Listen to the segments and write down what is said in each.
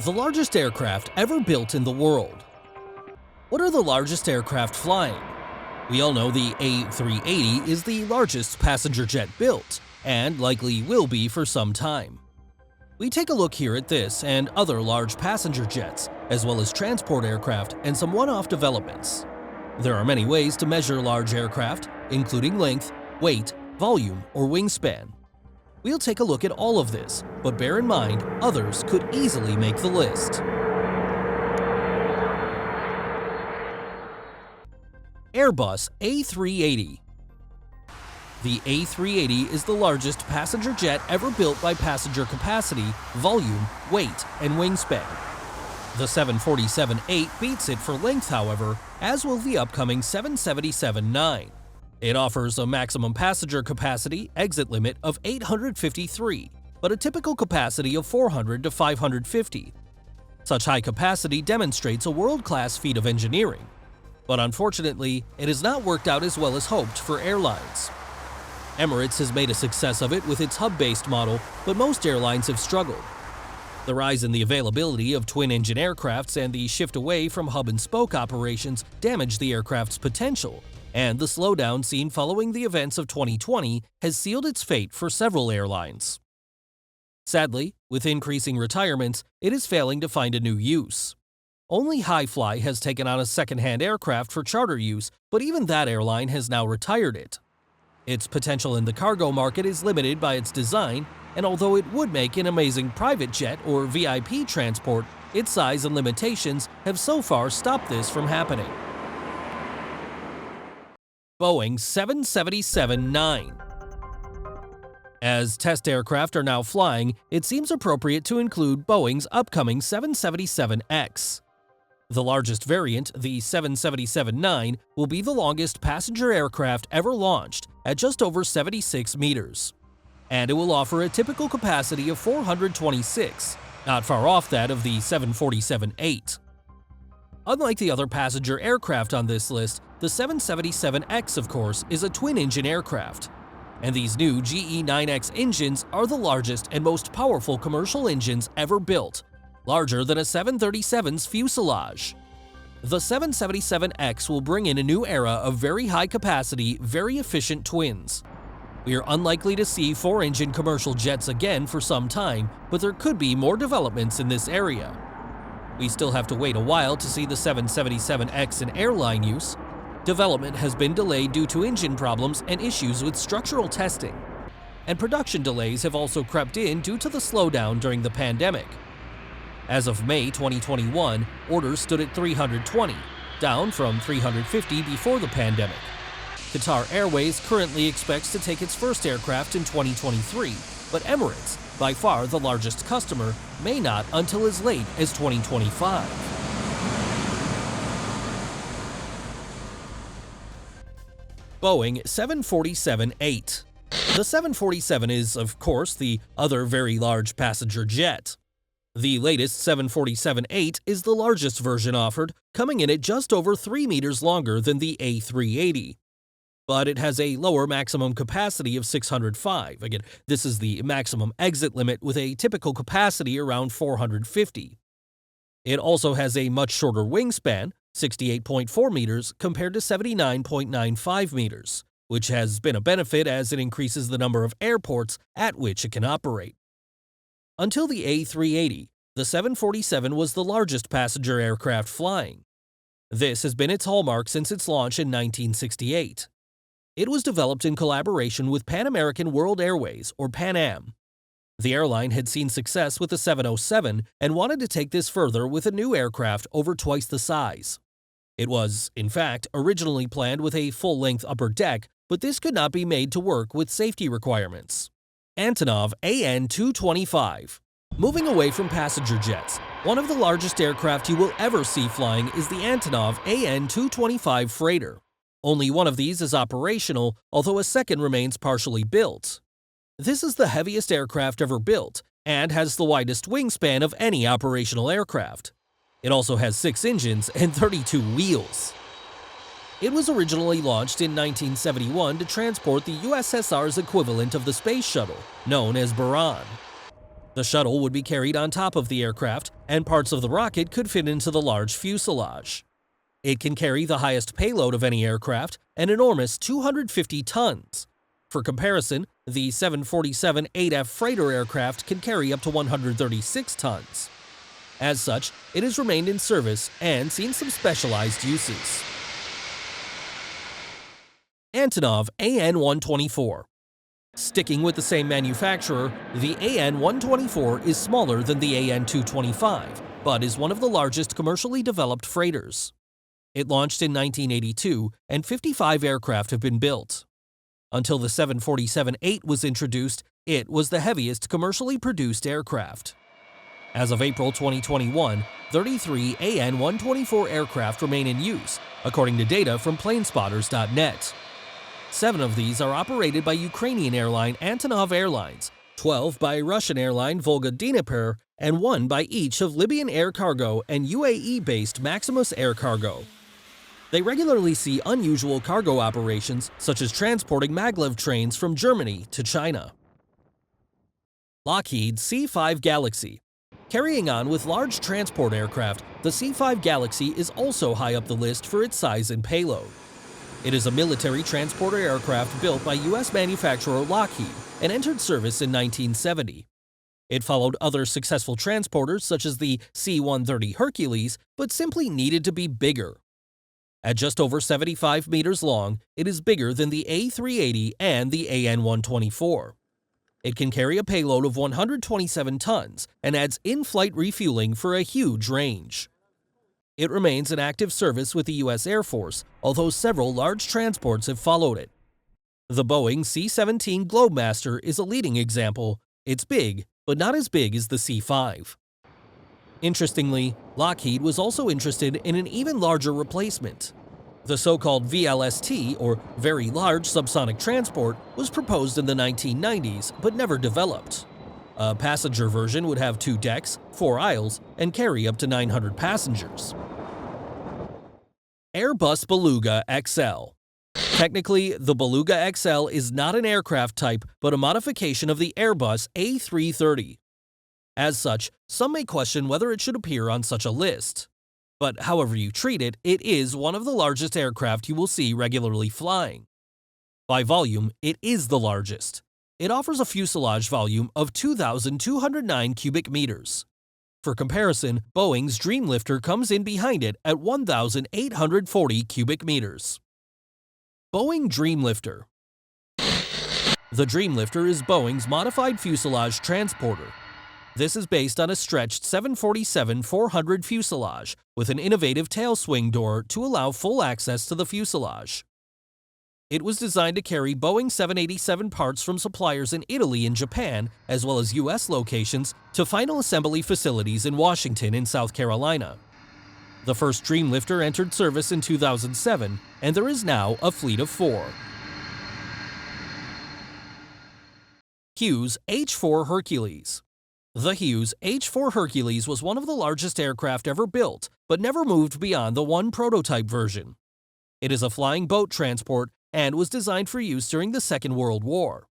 The largest aircraft ever built in the world. What are the largest aircraft flying? We all know the A380 is the largest passenger jet built, and likely will be for some time. We take a look here at this and other large passenger jets, as well as transport aircraft and some one-off developments. There are many ways to measure large aircraft, including length, weight, volume, or wingspan. We'll take a look at all of this, but bear in mind, others could easily make the list. Airbus A380. The A380 is the largest passenger jet ever built by passenger capacity, volume, weight, and wingspan. The 747-8 beats it for length, however, as will the upcoming 777-9. It offers a maximum passenger capacity exit limit of 853, but a typical capacity of 400 to 550. Such high capacity demonstrates a world-class feat of engineering, but unfortunately, it has not worked out as well as hoped for airlines. Emirates has made a success of it with its hub-based model, but most airlines have struggled. The rise in the availability of twin-engine aircrafts and the shift away from hub-and-spoke operations damaged the aircraft's potential, and the slowdown seen following the events of 2020 has sealed its fate for several airlines. Sadly, with increasing retirements, it is failing to find a new use. Only Highfly has taken on a second-hand aircraft for charter use, but even that airline has now retired it. Its potential in the cargo market is limited by its design, and although it would make an amazing private jet or VIP transport, its size and limitations have so far stopped this from happening. Boeing 777-9. As test aircraft are now flying, it seems appropriate to include Boeing's upcoming 777X. The largest variant, the 777-9, will be the longest passenger aircraft ever launched at just over 76 meters. And it will offer a typical capacity of 426, not far off that of the 747-8. Unlike the other passenger aircraft on this list, the 777X, of course, is a twin-engine aircraft. And these new GE9X engines are the largest and most powerful commercial engines ever built, larger than a 737's fuselage. The 777X will bring in a new era of very high-capacity, very efficient twins. We are unlikely to see four-engine commercial jets again for some time, but there could be more developments in this area. We still have to wait a while to see the 777X in airline use. Development has been delayed due to engine problems and issues with structural testing. And production delays have also crept in due to the slowdown during the pandemic. As of May 2021, orders stood at 320, down from 350 before the pandemic. Qatar Airways currently expects to take its first aircraft in 2023, but Emirates, by far the largest customer, may not until as late as 2025. Boeing 747-8. The 747 is, of course, the other very large passenger jet. The latest 747-8 is the largest version offered, coming in at just over 3 meters longer than the A380. But it has a lower maximum capacity of 605. Again, this is the maximum exit limit with a typical capacity around 450. It also has a much shorter wingspan, 68.4 meters compared to 79.95 meters, which has been a benefit as it increases the number of airports at which it can operate. Until the A380, the 747 was the largest passenger aircraft flying. This has been its hallmark since its launch in 1968. It was developed in collaboration with Pan American World Airways, or Pan Am. The airline had seen success with the 707 and wanted to take this further with a new aircraft over twice the size. It was, in fact, originally planned with a full-length upper deck, but this could not be made to work with safety requirements. Antonov A225. Moving away from passenger jets, one of the largest aircraft you will ever see flying is the Antonov A225 freighter. Only one of these is operational, although a second remains partially built. This is the heaviest aircraft ever built and has the widest wingspan of any operational aircraft. It also has 6 engines and 32 wheels. It was originally launched in 1971 to transport the USSR's equivalent of the space shuttle, known as Buran. The shuttle would be carried on top of the aircraft, and parts of the rocket could fit into the large fuselage. It can carry the highest payload of any aircraft, an enormous 250 tons. For comparison, the 747-8F freighter aircraft can carry up to 136 tons. As such, it has remained in service and seen some specialized uses. Antonov AN124. Sticking with the same manufacturer, the AN124 is smaller than the AN225, but is one of the largest commercially developed freighters. It launched in 1982, and 55 aircraft have been built. Until the 747-8 was introduced, it was the heaviest commercially produced aircraft. As of April 2021, 33 AN124 aircraft remain in use, according to data from planespotters.net. 7 of these are operated by Ukrainian airline Antonov Airlines, 12 by Russian airline Volga Dnipro, and 1 by each of Libyan Air Cargo and UAE-based Maximus Air Cargo. They regularly see unusual cargo operations, such as transporting maglev trains from Germany to China. Lockheed C5 Galaxy. Carrying on with large transport aircraft, the C5 Galaxy is also high up the list for its size and payload. It is a military transporter aircraft built by U.S. manufacturer Lockheed and entered service in 1970. It followed other successful transporters such as the C-130 Hercules, but simply needed to be bigger. At just over 75 meters long, it is bigger than the A380 and the AN124. It can carry a payload of 127 tons and adds in-flight refueling for a huge range. It remains in active service with the U.S. Air Force, although several large transports have followed it. The Boeing C-17 Globemaster is a leading example. It's big, but not as big as the C-5. Interestingly, Lockheed was also interested in an even larger replacement. The so-called VLST, or Very Large Subsonic Transport, was proposed in the 1990s but never developed. A passenger version would have 2 decks, 4 aisles, and carry up to 900 passengers. Airbus Beluga XL. Technically, the Beluga XL is not an aircraft type but a modification of the Airbus A380. As such, some may question whether it should appear on such a list. But however you treat it, it is one of the largest aircraft you will see regularly flying. By volume, it is the largest. It offers a fuselage volume of 2,209 cubic meters. For comparison, Boeing's Dreamlifter comes in behind it at 1,840 cubic meters. Boeing Dreamlifter. The Dreamlifter is Boeing's modified fuselage transporter. This is based on a stretched 747-400 fuselage with an innovative tail swing door to allow full access to the fuselage. It was designed to carry Boeing 787 parts from suppliers in Italy and Japan, as well as U.S. locations, to final assembly facilities in Washington and South Carolina. The first Dreamlifter entered service in 2007, and there is now a fleet of 4. Hughes H4 Hercules. The Hughes H4 Hercules was one of the largest aircraft ever built, but never moved beyond the 1 prototype version. It is a flying boat transport and was designed for use during the Second World War.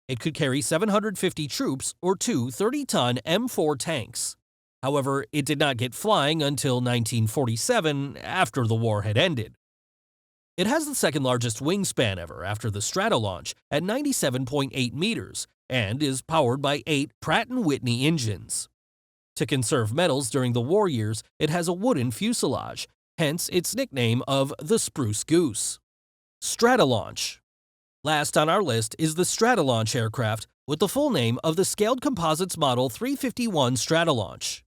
It could carry 750 troops or 2 30-ton M4 tanks. However, it did not get flying until 1947, after the war had ended. It has the second largest wingspan ever after the Strata Launch at 97.8 meters and is powered by 8 Pratt & Whitney engines. To conserve metals during the war years, it has a wooden fuselage, hence its nickname of the Spruce Goose. Strata Launch. Last on our list is the Strata Launch aircraft, with the full name of the Scaled Composites Model 351 Strata Launch.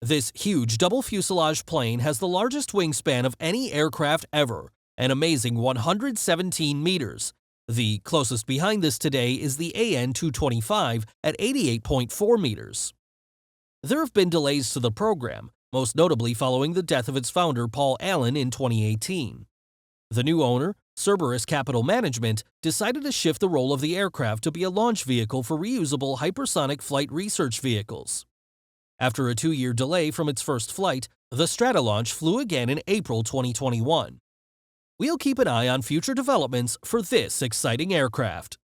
This huge double fuselage plane has the largest wingspan of any aircraft ever, an amazing 117 meters. The closest behind this today is the AN225 at 88.4 meters. There have been delays to the program, most notably following the death of its founder Paul Allen in 2018. The new owner, Cerberus Capital Management, decided to shift the role of the aircraft to be a launch vehicle for reusable hypersonic flight research vehicles. After a 2-year delay from its first flight, the Strata Launch flew again in April 2021. We'll keep an eye on future developments for this exciting aircraft.